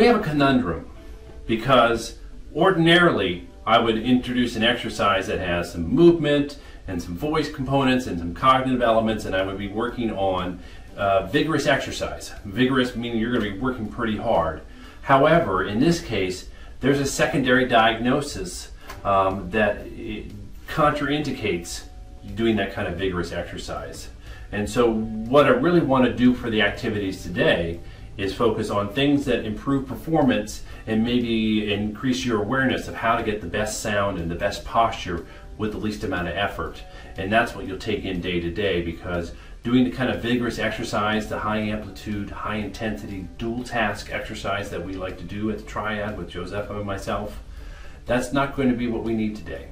we have a conundrum because ordinarily I would introduce an exercise that has some movement and some voice components and some cognitive elements, and I would be working on vigorous exercise. Vigorous meaning you're going to be working pretty hard. However, in this case, there's a secondary diagnosis that contraindicates doing that kind of vigorous exercise. And so what I really want to do for the activities today is focus on things that improve performance and maybe increase your awareness of how to get the best sound and the best posture with the least amount of effort. And that's what you'll take in day to day, because doing the kind of vigorous exercise, the high amplitude, high intensity, dual task exercise that we like to do at the Triad with Josepha and myself, that's not going to be what we need today.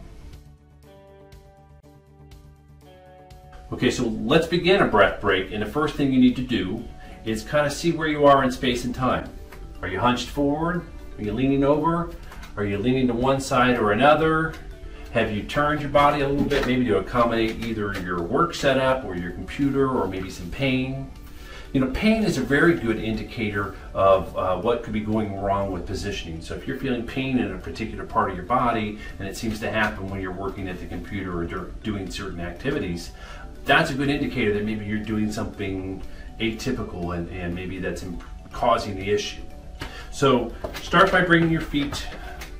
Okay, so let's begin a breath break, and the first thing you need to do is kind of see where you are in space and time. Are you hunched forward? Are you leaning over? Are you leaning to one side or another? Have you turned your body a little bit, maybe to accommodate either your work setup or your computer or maybe some pain? You know, pain is a very good indicator of what could be going wrong with positioning. So if you're feeling pain in a particular part of your body, and it seems to happen when you're working at the computer or doing certain activities, that's a good indicator that maybe you're doing something atypical and maybe that's causing the issue. So start by bringing your feet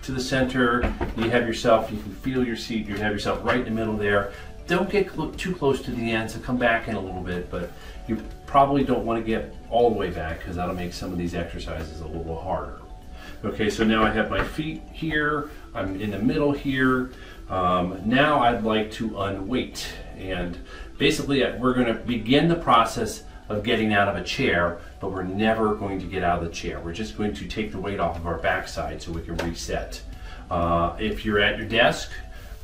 to the center. You have yourself, you can feel your seat, you have yourself right in the middle there. Don't get too close to the end, so come back in a little bit, but you probably don't want to get all the way back because that'll make some of these exercises a little harder. Okay, so now I have my feet here, I'm in the middle here. Now I'd like to unweight, and basically we're going to begin the process of getting out of a chair, but we're never going to get out of the chair. We're just going to take the weight off of our backside so we can reset. If you're at your desk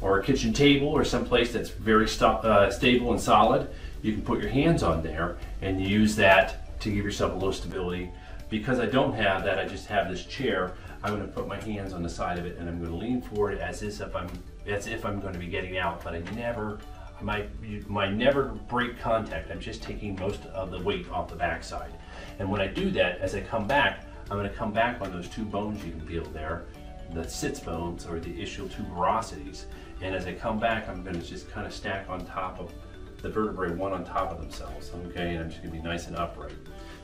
or a kitchen table or someplace that's very stable and solid, you can put your hands on there and use that to give yourself a little stability. Because I don't have that, I just have this chair, I'm going to put my hands on the side of it and I'm going to lean forward as if I'm going to be getting out, but I might never break contact. I'm just taking most of the weight off the backside. And when I do that, as I come back, I'm going to come back on those two bones you can feel there, the sits bones or the ischial tuberosities. And as I come back, I'm going to just kind of stack on top of the vertebrae, one on top of themselves. Okay, and I'm just going to be nice and upright.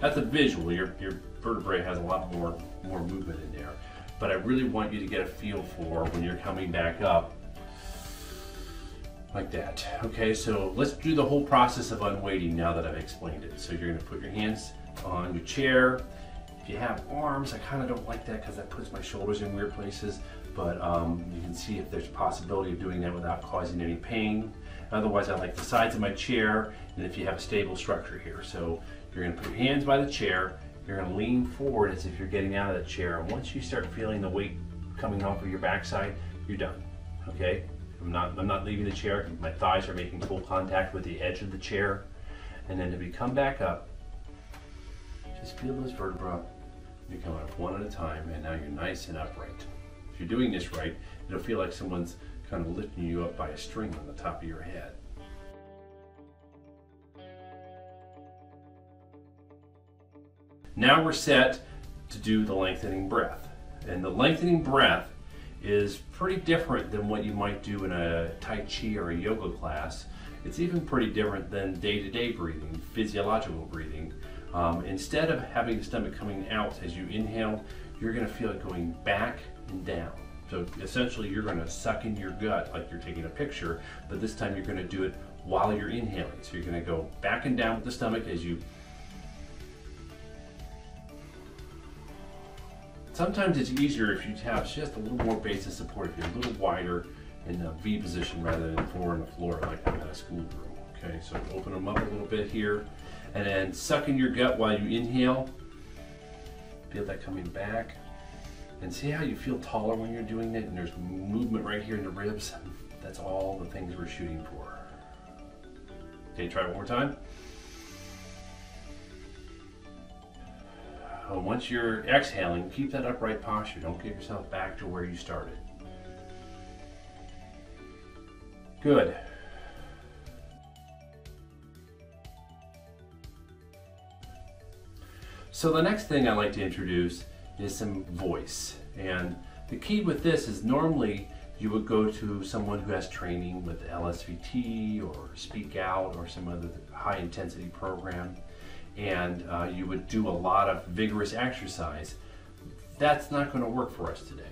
That's a visual. Your vertebrae has a lot more movement in there. But I really want you to get a feel for when you're coming back up, like that. Okay, so let's do the whole process of unweighting now that I've explained it. So you're going to put your hands on your chair. If you have arms, I kind of don't like that because that puts my shoulders in weird places, but you can see if there's a possibility of doing that without causing any pain. Otherwise, I like the sides of my chair, and if you have a stable structure here. So you're going to put your hands by the chair, you're going to lean forward as if you're getting out of the chair, and once you start feeling the weight coming off of your backside, you're done. Okay? I'm not leaving the chair. My thighs are making full contact with the edge of the chair. And then as we come back up, just feel those vertebrae. You're coming up one at a time, and now you're nice and upright. If you're doing this right, it'll feel like someone's kind of lifting you up by a string on the top of your head. Now we're set to do the lengthening breath. And the lengthening breath is pretty different than what you might do in a Tai Chi or a yoga class. It's even pretty different than day-to-day breathing, physiological breathing. Instead of having the stomach coming out as you inhale, you're going to feel it going back and down. So essentially you're going to suck in your gut like you're taking a picture, but this time you're going to do it while you're inhaling. So you're going to go back and down with the stomach as you... Sometimes it's easier if you have just a little more base of support, if you're a little wider in the V position rather than four on the floor like I'm at a schoolroom. Okay, so open them up a little bit here, and then suck in your gut while you inhale. Feel that coming back. And see how you feel taller when you're doing it, and there's movement right here in the ribs. That's all the things we're shooting for. Okay, try it one more time. Once you're exhaling, keep that upright posture. Don't get yourself back to where you started. Good. So the next thing I like to introduce is some voice. And the key with this is normally you would go to someone who has training with LSVT or Speak Out or some other high intensity program, and you would do a lot of vigorous exercise. That's not going to work for us today.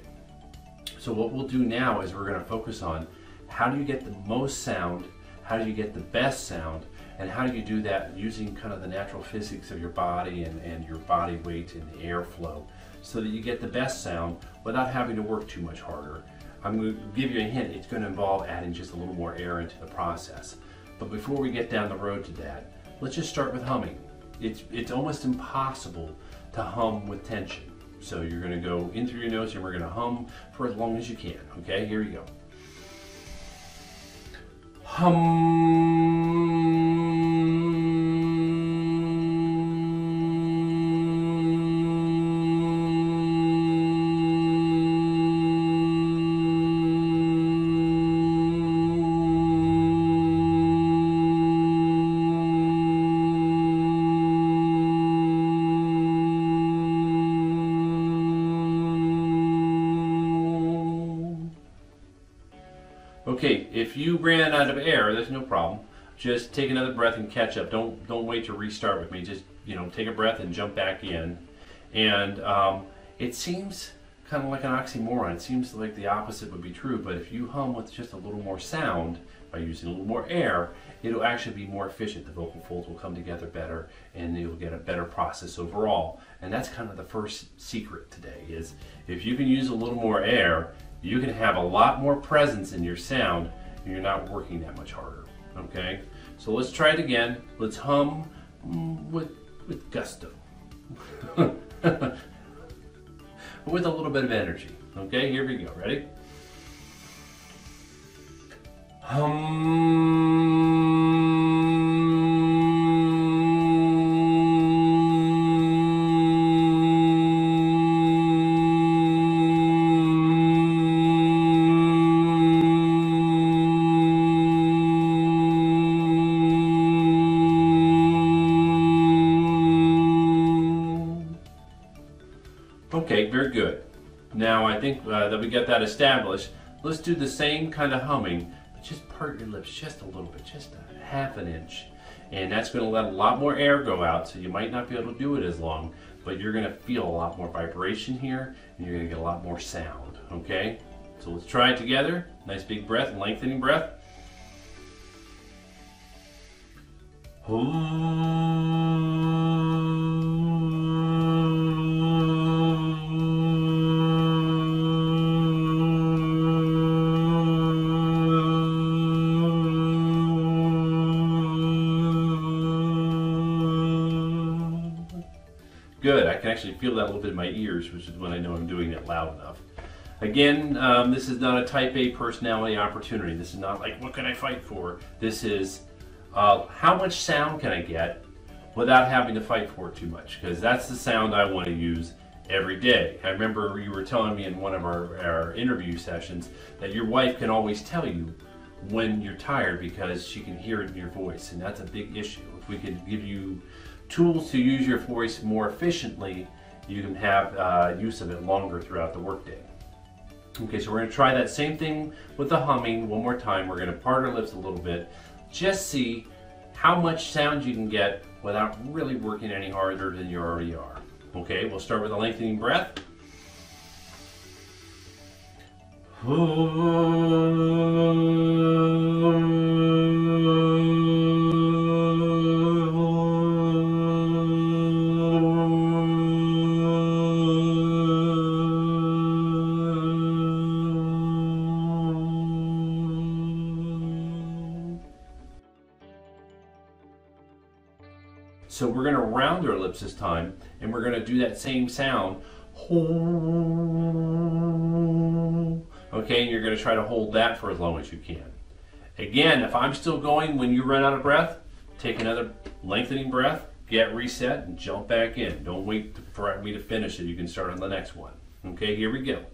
So what we'll do now is we're going to focus on how do you get the most sound, how do you get the best sound, and how do you do that using kind of the natural physics of your body and your body weight and the airflow, so that you get the best sound without having to work too much harder. I'm going to give you a hint, it's going to involve adding just a little more air into the process. But before we get down the road to that, let's just start with humming. It's almost impossible to hum with tension. So you're going to go in through your nose and we're going to hum for as long as you can. Okay, here we go. Hum. Okay, if you ran out of air, there's no problem. Just take another breath and catch up. Don't wait to restart with me. Just, you know, take a breath and jump back in. And it seems kind of like an oxymoron. It seems like the opposite would be true, but if you hum with just a little more sound by using a little more air, it'll actually be more efficient. The vocal folds will come together better and you'll get a better process overall. And that's kind of the first secret today, is if you can use a little more air, you can have a lot more presence in your sound and you're not working that much harder. Okay, so let's try it again. Let's hum with gusto. With a little bit of energy. Okay, here we go. Ready? Okay, very good. Now I think that we got that established. Let's do the same kind of humming, but just part your lips just a little bit, just a half an inch. And that's going to let a lot more air go out, so you might not be able to do it as long, but you're going to feel a lot more vibration here, and you're going to get a lot more sound, okay? So let's try it together. Nice big breath, lengthening breath. Good, I can actually feel that a little bit in my ears, which is when I know I'm doing it loud enough. Again, this is not a type A personality opportunity. This is not like, what can I fight for? This is, how much sound can I get without having to fight for it too much? Because that's the sound I want to use every day. I remember you were telling me in one of our interview sessions that your wife can always tell you when you're tired because she can hear it in your voice, and that's a big issue. If we could give you tools to use your voice more efficiently, you can have use of it longer throughout the workday. Okay, so we're going to try that same thing with the humming one more time. We're going to part our lips a little bit. Just see how much sound you can get without really working any harder than you already are. Okay, we'll start with a lengthening breath. So we're going to round our lips this time, and we're going to do that same sound. Okay, and you're going to try to hold that for as long as you can. Again, if I'm still going when you run out of breath, take another lengthening breath, get reset, and jump back in. Don't wait for me to finish it. You can start on the next one. Okay, here we go.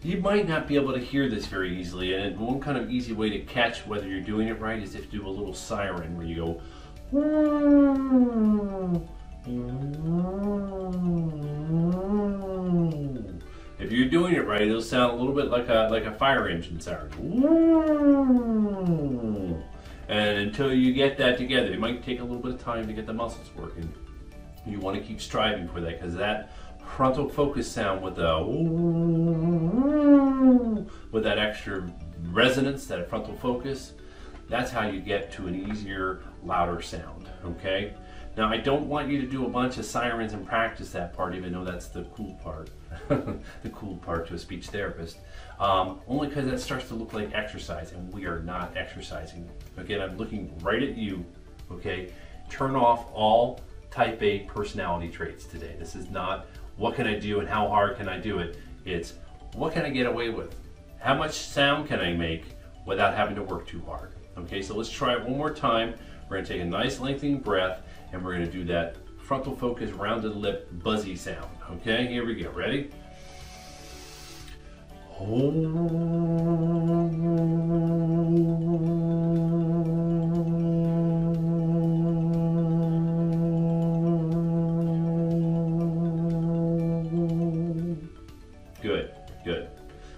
You might not be able to hear this very easily, and one kind of easy way to catch whether you're doing it right is if you do a little siren where you go. If you're doing it right, it'll sound a little bit like a fire engine siren. And until you get that together, it might take a little bit of time to get the muscles working. You want to keep striving for that, because that frontal focus sound with that extra resonance, that frontal focus, that's how you get to an easier, louder sound, okay? Now, I don't want you to do a bunch of sirens and practice that part, even though that's the cool part, the cool part to a speech therapist, only because that starts to look like exercise, and we are not exercising. Again, I'm looking right at you, okay? Turn off all type A personality traits today. This is not what can I do and how hard can I do it. It's what can I get away with? How much sound can I make without having to work too hard? Okay, so let's try it one more time. We're going to take a nice lengthening breath, and we're going to do that frontal focus, rounded lip, buzzy sound. Okay, here we go. Ready? Good, good.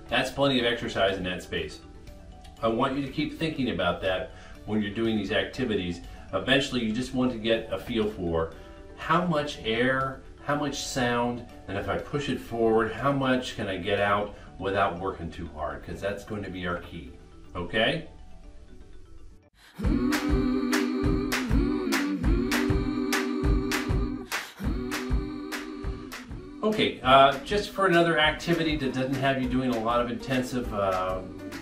That's plenty of exercise in that space. I want you to keep thinking about that when you're doing these activities. Eventually, you just want to get a feel for how much air, how much sound, and if I push it forward, how much can I get out without working too hard, because that's going to be our key. Okay? Okay, just for another activity that doesn't have you doing a lot of intensive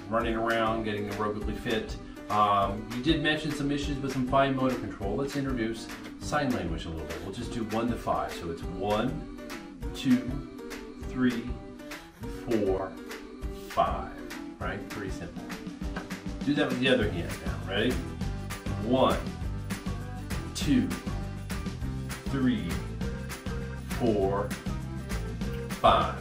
running around, getting aerobically fit. You did mention some issues with some fine motor control. Let's introduce sign language a little bit. We'll just do 1 to 5. So it's 1, 2, 3, 4, 5. Right? Pretty simple. Do that with the other hand now. Ready? 1, 2, 3, 4, 5.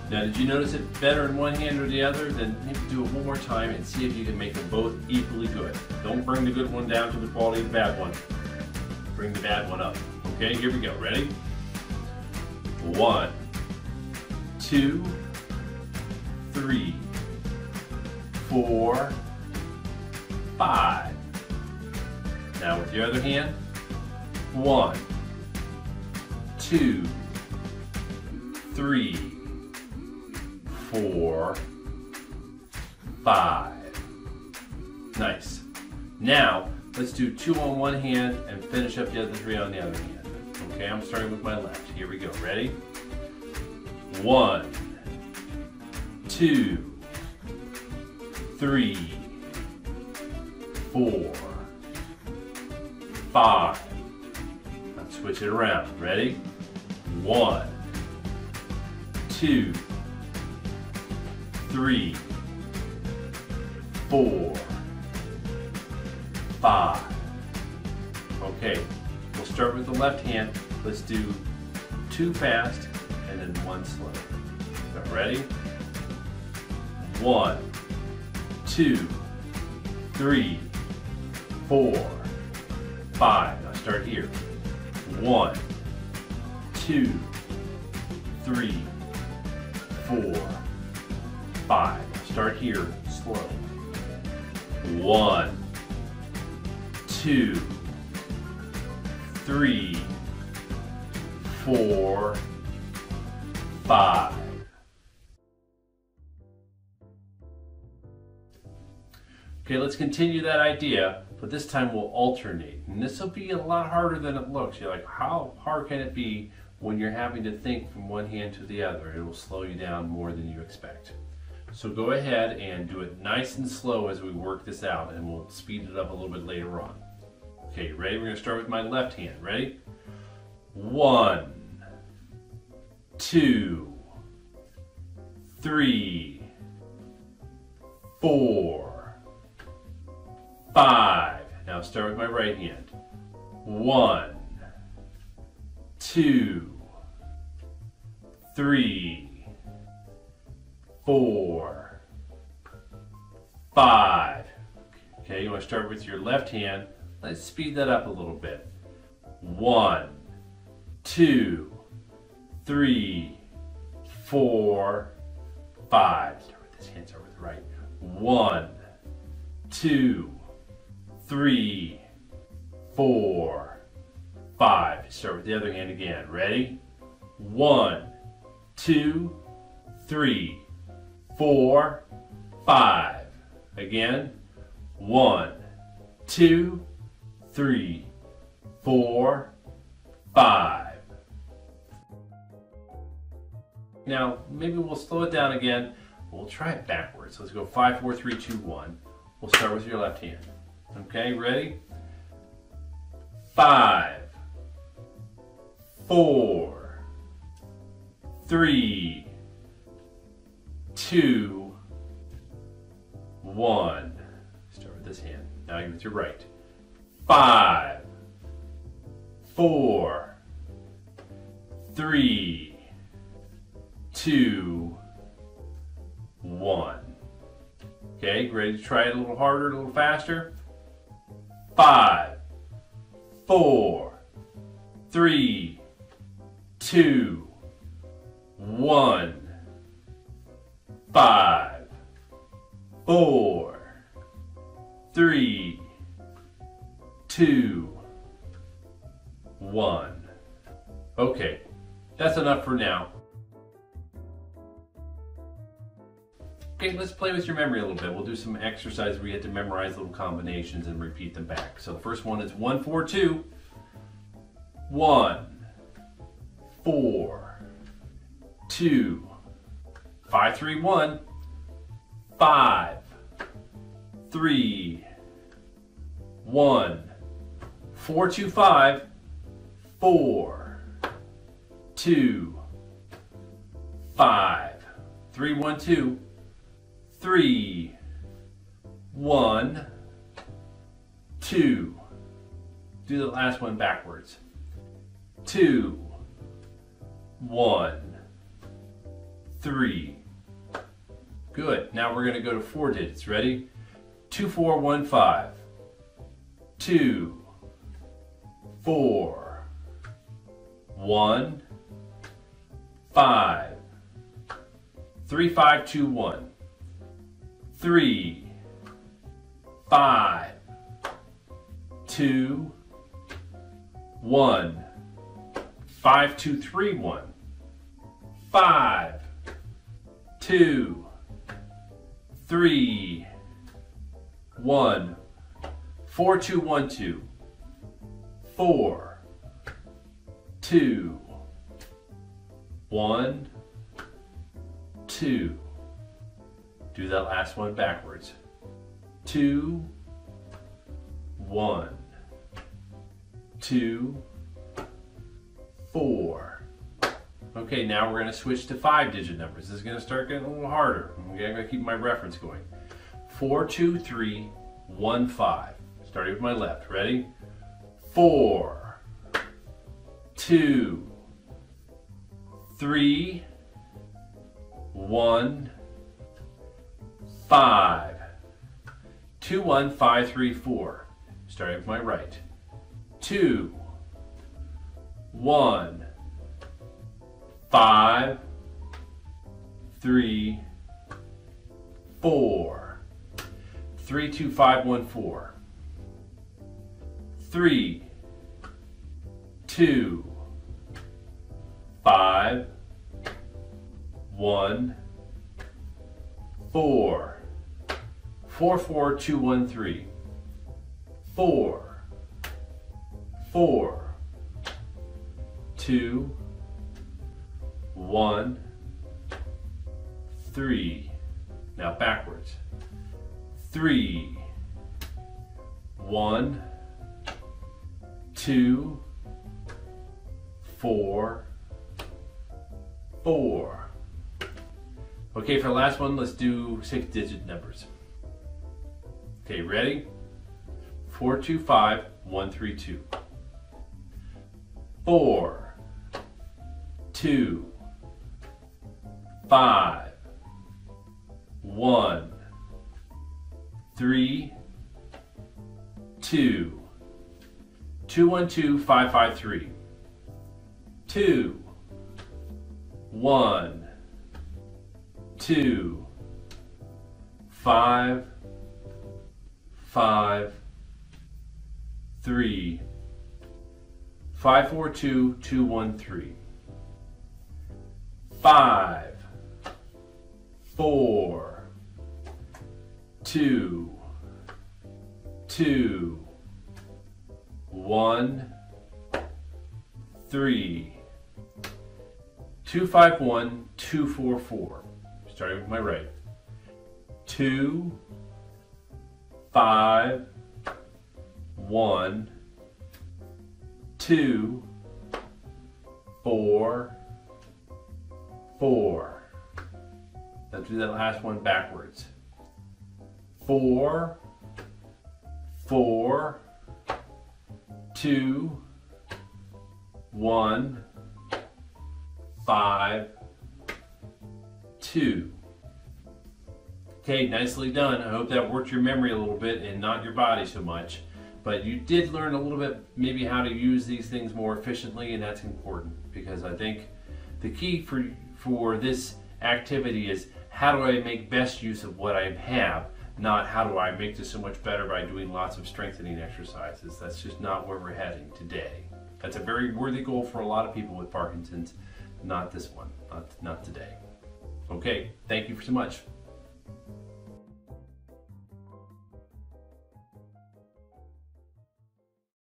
Now, did you notice it better in one hand or the other? Then maybe do it one more time and see if you can make them both equally good. Don't bring the good one down to the quality of the bad one. Bring the bad one up. Okay, here we go. Ready? 1, 2, 3, 4, 5. Now with the other hand. 1, 2, 3, 4, 5. Nice. Now, let's do 2 on one hand and finish up the other 3 on the other hand. Okay, I'm starting with my left. Here we go. Ready? 1, 2, 3, 4, 5. Let's switch it around. Ready? 1, 2, 3, 4, 5. Okay, we'll start with the left hand. Let's do 2 fast and then 1 slow. So ready? 1, 2, 3, 4, 5. Now start here. 1, 2, 3, 4, 5. Start here, slow. 1, 2, 3, 4, 5. Okay, let's continue that idea, but this time we'll alternate. And this will be a lot harder than it looks. You're like, how hard can it be when you're having to think from one hand to the other? It will slow you down more than you expect. So go ahead and do it nice and slow as we work this out, and we'll speed it up a little bit later on. Okay, ready? We're going to start with my left hand. Ready? 1, 2, 3, 4, 5. Now start with my right hand. 1, 2, 3, 4, 5. Okay, you want to start with your left hand. Let's speed that up a little bit. 1, 2, 3, 4, 5. Start with this hand, start with the right. 1, 2, 3, 4, 5. Start with the other hand again. Ready? 1, 2, 3, 4, 5. Again. 1, 2, 3, 4, 5. Now, maybe we'll slow it down again. We'll try it backwards. Let's go 5, 4, 3, 2, 1. We'll start with your left hand. Okay, ready? 5, 4, 3, 2, 1. Start with this hand. Now you're with your right. 5, 4, 3, 2, 1. Okay, ready to try it a little harder, a little faster? 5, 4, 3, 2, 1. 5, 4, 3, 2, 1. Okay, that's enough for now. Okay, let's play with your memory a little bit. We'll do some exercises where you have to memorize little combinations and repeat them back. So the first one is 1, 4, 2. 1, 4, 2, 5, 3, 1, 5, 3, 1, 4, 2, 5, 4, 2, 5, 3, 1, 2, 3, 1, 2. Do the last one backwards. 2, 1, 3. Good. Now we're going to go to 4 digits. Ready? 2, 4, 1, 5. 2, 4, 1, 5. 3, 5, 2, 1. 3, 5, 2, 1. 5, 2, 3, 1. 5, 2, 3, 1. 4, 2, 1, 2. 4, 2, 1, 2. Do that last one backwards. 2, 1, 2, 4. Okay, now we're going to switch to 5-digit numbers. This is going to start getting a little harder. Okay, I'm going to keep my reference going. 4, 2, 3, 1, 5. Starting with my left. Ready? 4, 2, 3, 1, 5. 2, 1, 5, 3, 4. Starting with my right. 2, 1, 5, 3, 4. 3, 2, 5, 1, 4. 3, 2, 5, 1, 4. 4, 4, 2, 1, 3. 4, 4, 2, 1, 3. Now backwards. 3, 1, 2, 4, 4. Okay, for the last one, let's do 6-digit numbers. Okay, ready? 4, 2, 5, 1, 3, 2. 4, 2, 5, 1, 3, 2, 212 553, 2, 1, 2, 5, 5, 3, 542 213, 5, 4, 2, 2, 1, 3, 251 244. Starting with my right. 2, 5, 1, 2, 4, 4. Let's do that last one backwards. 4, 4, 2, 1, 5, 2. Okay, nicely done. I hope that worked your memory a little bit and not your body so much. But you did learn a little bit maybe how to use these things more efficiently, and that's important because I think the key for this activity is how do I make best use of what I have, not how do I make this so much better by doing lots of strengthening exercises. That's just not where we're heading today. That's a very worthy goal for a lot of people with Parkinson's, not this one, not today. Okay, thank you so much.